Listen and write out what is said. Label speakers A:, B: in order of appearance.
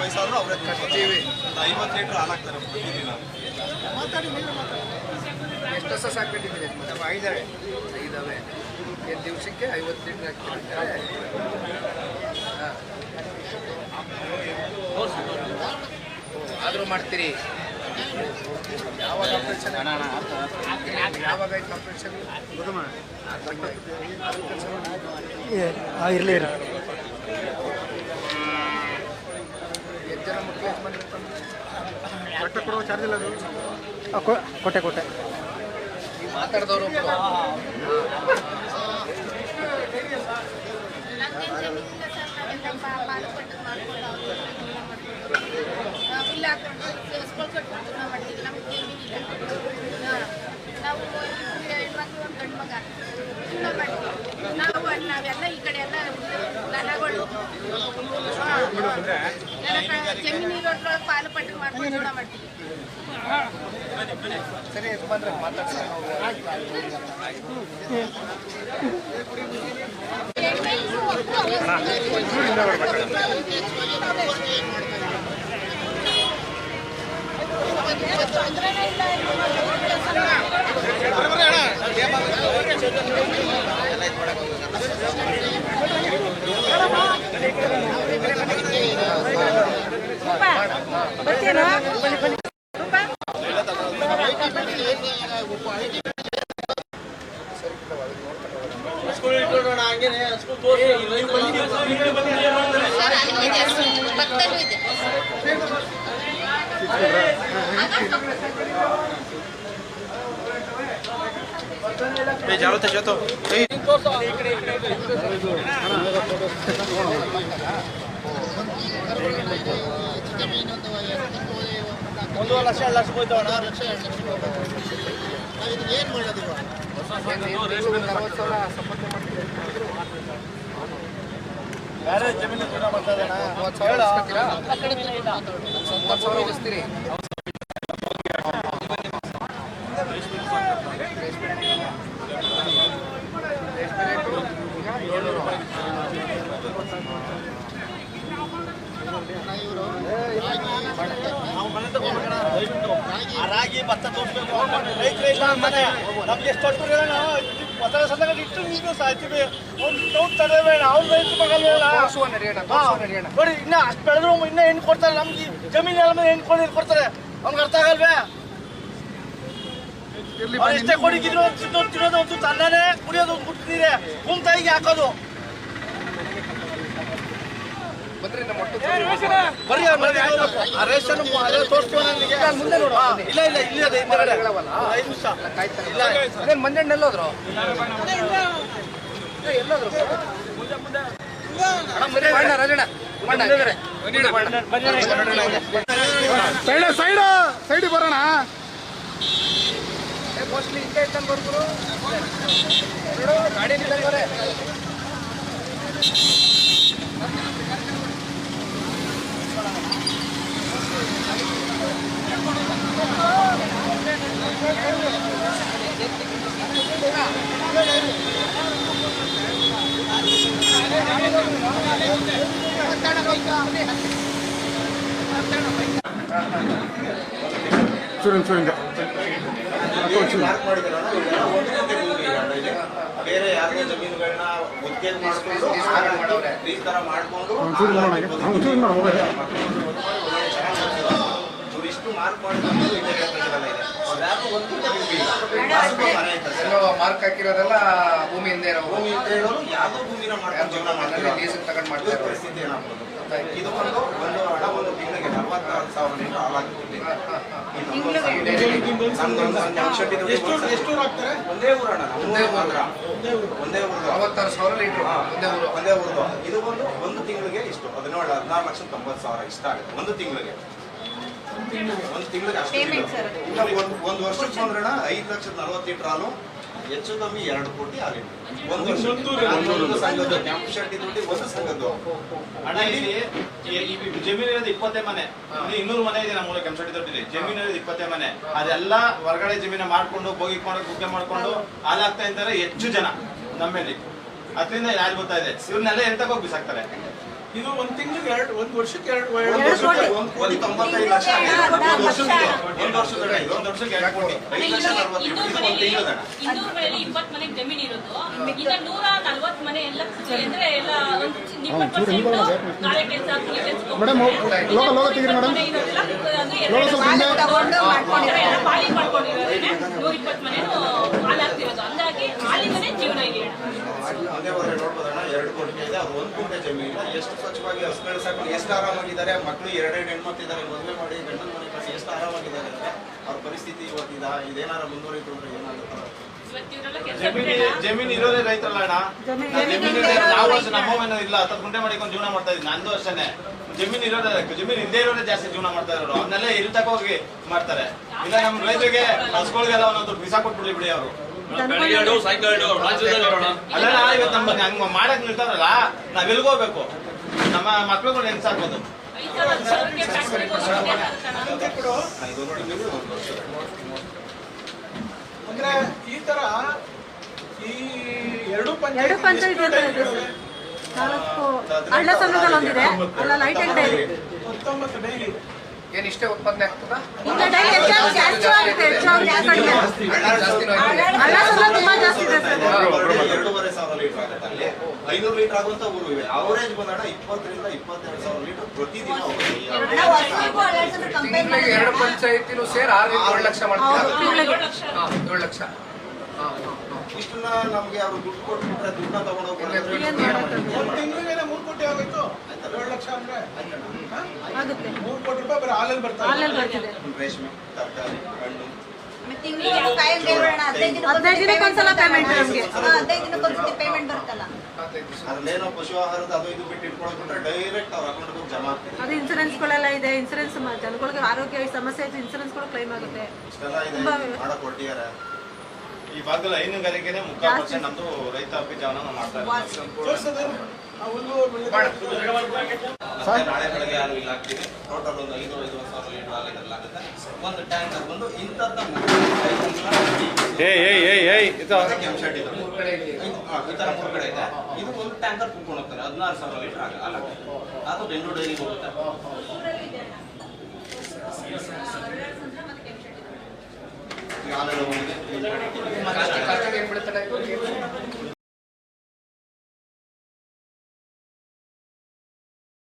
A: ವಯಸ್ಸಾದ್ರೂ ಅವ್ರ ಕಟ್ತೀವಿ 50 ಲೀಟರ್ ಹಾಲಾಗ್ತಾರೆ ಪ್ರತಿದಿನ.
B: ಎಷ್ಟು ಹೊಸ ಸಾಕ್ಬಿಟ್ಟಿದ್ದೀರಿ? ನಮ್ಮ ಐದವೆ ದಿವಸಕ್ಕೆ 50 ಲೀಟರ್ ಹಾಕ್ತಿರ್ತಾರೆ. ಆದರೂ ಮಾಡ್ತೀರಿ. ಯಾವಾಗ ಆಪ್ರೇಷನ್? ಯಾವಾಗ ಆಯ್ತು ಆಪ್ರೇಷನ್?
C: ಇರಲಿ
B: ಎಷ್ಟು ಜನ ಮಕ್ಕಳು ಎಷ್ಟು ಬಂದಿರ್ತಾರೆ?
C: ಕೊಟ್ಟೆ ಕೊಡುವ ಚಾರ್ಜ್ ಇಲ್ಲ ಅದು. ಕೊಟ್ಟೆ
B: ಮಾತಾಡಿದವರು
D: ಇಲ್ಲ ಹಾಕೊಂಡು ಸೇರಿಸ್ಕೊಂಡು ಕಟ್ಕೊಂಡು ಮಾಡ್ತೀವಿ. ನಮ್ಗೆ ಜಮೀನಿಲ್ಲ. ನಾವು ಹೆಣ್ಮಕ್ಳು ಒಂದು ಗಂಡು ಮಗ ಜೀವನ ಮಾಡ್ತೀವಿ. ನಾವೆಲ್ಲ ಈ ಕಡೆ ಎಲ್ಲ ದನಗಳು ಜಮೀನಿರೋದ್ರೊಳಗೆ ಪಾಲು ಪಟ್ಟು ಮಾಡ್ಕೊಂಡು ಜೀವನ ಮಾಡ್ತೀವಿ.
B: ಸರಿ ಬಂದ್ರೆ ಮಾತಾಡ್ತಾರೆ.
A: जाओ तो जाओ ಒಂದು ಲಕ್ಷ 2 ಲಕ್ಷ ಹೋಯ್ತವಣ. ಏನು ಮಾಡೋದು? ಬೇರೆ ಜಮೀನು ಜೀವನ ಮಾಡ್ತಾ ಇದ್ದಾನ.
B: 30 ಸಾವಿರ ಉಳಿಸ್ತೀರಿ.
A: ರಾಗಿ ಭತ್ತ ತೋರಿಸ್ಬೇಕು. ರೈತರು ಇಲ್ಲ ಮನೆ ನಮ್ಗೆ ಎಷ್ಟು ಹೊಟ್ಟು ಹೇಳೋಣ. ಹೊಸ ಸಂದರ್ಭ ಇಟ್ಟು ನೀವು ಸಾಯ್ತೀವಿ. ಅವ್ನು ತಡಬೇಡ, ಅವ್ನು ರೈತ ಮಗಲ್ವೇಳ ನೋಡಿ. ಇನ್ನ ಅಷ್ಟು ಬೆಳೆದ್ರು ಇನ್ನ ಹೆಣ್ಣು ಕೊಡ್ತಾರೆ. ನಮ್ಗೆ ಜಮೀನು ಎಲ್ಲ ಮೇಲೆ ಹೆಣ್ಣು ಕೊಡ್ತಾರೆ. ಅವ್ನಿಗೆ ಅರ್ಥ ಆಗಲ್ವೇ? ಎಷ್ಟೇ ಕೊಡಿಗಿದ್ರು ತಿನ್ನೋದು ಒಂದು ತಣ್ಣನೆ, ಕುಡಿಯೋದು ಒಂದು ಗುಟ್ಟು ನೀರೇ ಕುಂತಾಯಿಗೆ ಹಾಕೋದು.
B: ಬಂದ್ರೆ ನಮ್ಮ ಒಟ್ಟು
A: ಬರ್ರಿ ಆ ರೇಷನ್ ತೋರಿಸ್ತೀವ ನನಗೆ.
B: ಮುಂದೆ ನೋಡು.
A: ಇಲ್ಲ ಇಲ್ಲದೆ 5 ನಿಮಿಷ ಇಲ್ಲ.
B: ಅದೇನು ಮಂಜಣ್ಣ ಎಲ್ಲೋದ್ರು? ಎಲ್ಲೋದ್ರು? ರಾಜಣ್ಣ
C: ಸೈಡ್ ಬರೋಣ.
B: ಮೋಸ್ಟ್ಲಿ ಹಿಂದೆ ಇದ್ದಂಗೆ ಬರ್ಬೋದು. ಗಾಡಿ ನಿಂತಂಗವ್ರೆ.
A: ಬೇರೆ ಯಾರಿಗೂ ಜಮೀನುಗಳನ್ನ ಒತ್ತಿಗೆ ಮಾಡ್ಕೊಂಡು ಈ ತರ ಮಾಡ್ಕೊಂಡು ಇಷ್ಟು ಮಾರ್ಕ್ ಮಾಡ್ಕೊಂಡು
B: ಮಾರ್ಕ್ ಹಾಕಿರೋದೆಲ್ಲ ಭೂಮಿಯಿಂದ
A: ಇರೋರು ಯಾವ್ದೋ ಭೂಮಿನ ಮಾಡ್ಕೊಂಡು ಜೀವನ ಮಾಡ್ತಾರೆ.
B: ಡೀಸೆಲ್ ತಗೊಂಡು ಮಾಡ್ತಾರೆ.
A: ಪರಿಸ್ಥಿತಿ ಏನಾಗ್ಬೋದು? ಇದು ಒಂದು ಹಣ ಒಂದು ತಿಂಗಳಿಗೆ 46,000 ಲೀಟರ್ ಹಾಲಾಗ್ತದೆ. ಒಂದೇ ಊರಣ್ಣ, ಒಂದೇ ಊರು
B: 66,000 ಲೀಟರ್
A: ಒಂದೇ ಊರು. ಇದು ಒಂದು ತಿಂಗಳಿಗೆ ಇಷ್ಟು 14,90,000 ಇಷ್ಟ ಆಗುತ್ತೆ ಒಂದು ತಿಂಗಳಿಗೆ. ಅಷ್ಟು. ಒಂದು ವರ್ಷಕ್ಕೆ ಬಂದ್ರಣ 5,40,000 ಲೀಟರ್ ಹಾಲು, ಹೆಚ್ಚು ಕಮ್ಮಿ 2 ಕೋಟಿ ಹಾಲಿದೆ ಒಂದು ಸಂಘದ್ದು. ಕ್ಯಾಂಪ್ ಶೆಟ್ಟಿ ದುಡ್ಡಿ ಒಂದು ಸಂಘದ್ದು
E: ಹಣ ಇಲ್ಲಿ ಜಮೀನು ಇರೋದು 20 ಮನೆ, 200 ಮನೆ ಇದೆ ನಮ್ಮ ಕೆಂಪ್ ಶೆಟ್ಟಿ ದುಡ್ಡಿದೆ. ಜಮೀನು ಇರೋದು 20 ಮನೆ. ಅದೆಲ್ಲ ಹೊರಗಡೆ ಜಮೀನ ಮಾಡ್ಕೊಂಡು ಬೋಗಿ ಮಾಡ್ಕೊಂಡು ಗುಗ್ಗೆ ಮಾಡ್ಕೊಂಡು ಹಾಲಾಗ್ತಾ ಇದ್ದಾರೆ ಹೆಚ್ಚು ಜನ ನಮ್ಮಲ್ಲಿ. ಅದರಿಂದ ಯಾರು ಗೊತ್ತಾ ಇದೆ ಇವ್ರನ್ನೆಲ್ಲ ಎಲ್ಲಿ ತಗೋಗಿ ಬಿಸಾಕ್ತಾರೆ.
A: ಇದು ಒಂದು ತಿಂಗಳಿಗೆ ಒಂದು ವರ್ಷಕ್ಕೆ
E: ಒಂದು ಕೋಟಿ 95 ಲಕ್ಷ ಒಂದು ವರ್ಷಕ್ಕೆ 2 ಕೋಟಿ 5 ಲಕ್ಷ 40
F: ಇನ್ನೂರು ಮನೆಯಲ್ಲಿ 20 ಮನೆಗೆ ಜಮೀನು ಇರೋದು. ಈಗ 140 ಮನೆ ಎಲ್ಲ ಅಂದ್ರೆ ಎಲ್ಲ 20% ಗಾರೆ ಕೆಲಸ ಕೂಲಿ ಕೆಲಸ
C: ಮೇಡಮ್ ಲೋಗ ತೆಗೀರಿ ಮೇಡಮ್.
F: ಪಾಲಿ ಮಾಡ್ಕೊಂಡಿರೋದೇನೆ 120 ಮನೆನೂ ಹಾಳಾಗ್ತಿರೋದು. ಹಂಗಾಗಿ ಹಾಲಿಗನೇ ಜೀವನ ಇದೆ.
E: ಅದೇ ಹೊರಗೆ ನೋಡ್ಬೋದಣ್ಣ 2 ಕೋಟಿ ಇದೆ. ಅದು 1 ಗುಂಟೆ ಜಮೀನು ಎಷ್ಟು ಸ್ವಚ್ಛವಾಗಿ ಹಸುಗಳು ಸಾಕು ಎಷ್ಟು ಆರಾಮಾಗಿದ್ದಾರೆ. ಮಕ್ಕಳು 2 ಹೆಣ್ಮಕ್ಳಿದ್ದಾರೆ, ಮದುವೆ ಮಾಡಿ ಗಂಡನ ಮನೆ ಕಳಿಸಿ ಎಷ್ಟು ಆರಾಮಾಗಿದ್ದಾರೆ ಅಂದ್ರೆ ಅವ್ರ ಪರಿಸ್ಥಿತಿ ಇವತ್ತಿದ ಇದೇನಾರ ಮುಂದುವರಿತು ಅಂದ್ರೆ ಏನಾಗುತ್ತೆ. ಜಮೀನು ಇರೋದೇ ರೈತರಲ್ಲ ಅಣ್ಣ. ನಾವು ನಮ್ಮವೇನೋ ಇಲ್ಲ 10 ಗುಂಟೆ ಮಾಡಿಕೊಂಡು ಜೀವನ ಮಾಡ್ತಾ ಇದ್ದೀವಿ. ನಂದು ಅಷ್ಟೇ ಜಮೀನು ಇರೋದೇ, ಜಮೀನು ಇಲ್ಲದೆ ಇರೋದೇ ಜಾಸ್ತಿ ಜೀವನ ಮಾಡ್ತಾ ಇರೋರು. ಅವನ್ನೆಲ್ಲ ಎಲ್ಲಿ ತಕ ಹೋಗಿ ಮಾಡ್ತಾರೆ. ಇಲ್ಲ ನಮ್ಮ ರೈತರಿಗೆ ಹಸುಗಳಿಗೆಲ್ಲ ಒಂದೊಂದು ಬಿಸಾ ಕೊಟ್ಬಿಡಿ ಬಿಡಿ ಅವರು. ಅಲ್ಲ ಇವತ್ತು ನಮ್ಗೆ ಹಂಗ ಮಾಡಕ್ ನಿಲ್ತಾರಲ್ಲ, ನಾವ್ ಎಲ್ಗೋಗ್ಬೇಕು? ನಮ್ಮ ಮಕ್ಳುಗಳು ಹೆಂಗ್ ಸಾಕೋದು?
A: ಅಂದ್ರೆ ಈ ತರ ಈ 2
G: ಪಂಚಾಯತ್ ನಾಲ್ಕು ಹಳ್ಳ ಸಂಘದಲ್ಲಿ ಒಂದಿದೆ, ಅಲ್ಲ ಲೈಟ್ ಅಂಡ್ ಡೈರಿ
A: 19 ಡೈಲಿ
B: ಏನ್ ಇಷ್ಟೇ ಉತ್ಪಾದನೆ ಆಗ್ತದ?
G: ಈಗ ಡೈಲಿ ಜಾಸ್ತಿ ಆಗುತ್ತೆ, ಕಡಿಮೆ ಹಳ್ಳ ಸಂಘ ತುಂಬಾ ಜಾಸ್ತಿ ಇದೆ ಸರ್.
E: 2,500 ಲೀಟರ್ ಆಗುತ್ತೆ ಅಲ್ಲಿ. 500 ಲೀಟರ್ ಆಗುವಂತ ಊರು ಇವೆ. ಅವರೇಜ್ ಬಂದಣ 20 ರಿಂದ 22,000 ಲೀಟರ್ ಪ್ರತಿದಿನ
B: ತಿಂಗಳಿಗೆ 2 ಪಂಚಾಯತಿನೂ ಸೇರಿ 6 ಲಕ್ಷ ಮಾಡ್ತಾರೆ. 7 ಲಕ್ಷ.
E: ಇಷ್ಟನ್ನ ನಮ್ಗೆ ಅವ್ರು ದುಡ್ಡು ಕೊಟ್ಬಿಟ್ರೆ ದುಡ್ಡನ್ನ ತಗೊಂಡೋಗ್ತಾರೆ.
A: ಒಂದು ತಿಂಗಳಿಗೆ 3 ಕೋಟಿ ಆಗೋಯ್ತು. 7 ಲಕ್ಷ ಅಂದ್ರೆ
G: ಆಗುತ್ತೆ.
A: 3 ಕೋಟಿ ರೂಪಾಯಿ ಬರೀ ಹಾಲಲ್ಲಿ ಬರ್ತಾರೆ.
G: ಹಾಲಲ್ಲಿ ಬರ್ತಿದೆ.
E: ರೇಷ್ಮೆ, ತರಕಾರಿ, ಹಣ್ಣು.
G: 15 ದಿನಕ್ಕೊಂದ್ಸಲ ಪೇಮೆಂಟ್ ನಮಗೆ.
H: 15 ದಿನಕ್ಕೊಂದ್ಸತಿ ಪೇಮೆಂಟ್ ಬರುತ್ತಲ್ಲ.
E: ಅದ್ರಲ್ಲೇನೋ ಪಶು ಆಹಾರದ ಅದು ಇದು ಬಿಟ್ಟು ಇಟ್ಕೊಳ್ಬಿಟ್ರೆ ಡೈರೆಕ್ಟ್ ಅವ್ರ ಅಕೌಂಟ್ ಜಮಾ ಆಗ್ತದೆ.
G: ಅದು ಇನ್ಸೂರೆನ್ಸ್ಗಳೆಲ್ಲ ಇದೆ. ಇನ್ಸೂರೆನ್ಸ್ ಜನಗಳಿಗೆ ಆರೋಗ್ಯ ಸಮಸ್ಯೆ ಆಯ್ತು, ಇನ್ಸೂರೆನ್ಸ್ಗಳು ಕ್ಲೈಮ್ ಆಗುತ್ತೆ.
E: ಇಷ್ಟೆಲ್ಲ ಇದೆ ಮಾಡಕ್ ಹೊರಟಿದ್ದಾರೆ. ಈ ಭಾಗದಲ್ಲಿ ಹೈನುಗಾರಿಕೆನೆ 3% ನಮ್ದು ರೈತಾಪಿ ಜೀವನ ನಾವು ಮಾಡ್ತಾ ಇದ್ದೀವಿ. ನಾಳೆ ಬೆಳಗ್ಗೆ ಹಾಲು ಇಲ್ಲಿ ಹಾಕ್ತೀವಿ. ಟೋಟಲ್ ಒಂದು 5,000 ಲೀಟರ್ ಹಾಲು ಇದ್ರಲ್ಲಿ ಆಗುತ್ತೆ. ಒಂದು ಟ್ಯಾಂಕರ್ ಬಂದು ಇಂಥದ್ದ ಕೆಂಪು ಇದೆ. ಈ ತರ 3 ಕಡೆ ಇದೆ. ಇದು ಒಂದು ಟ್ಯಾಂಕರ್ ತುಂಬ್ಕೊಂಡು ಹೋಗ್ತಾರೆ. 16,000 ಲೀಟರ್ ಹಾಲು. ಅದು ಬೆಂಗಳೂರು ಡೈರಿಗೆ ಹೋಗುತ್ತೆ. ಹಾಲೆಲ್ಲ ಹೋಗಿದೆ.
B: ಏನ್ ಬೀಳುತ್ತಲ್ಲ ಇದು?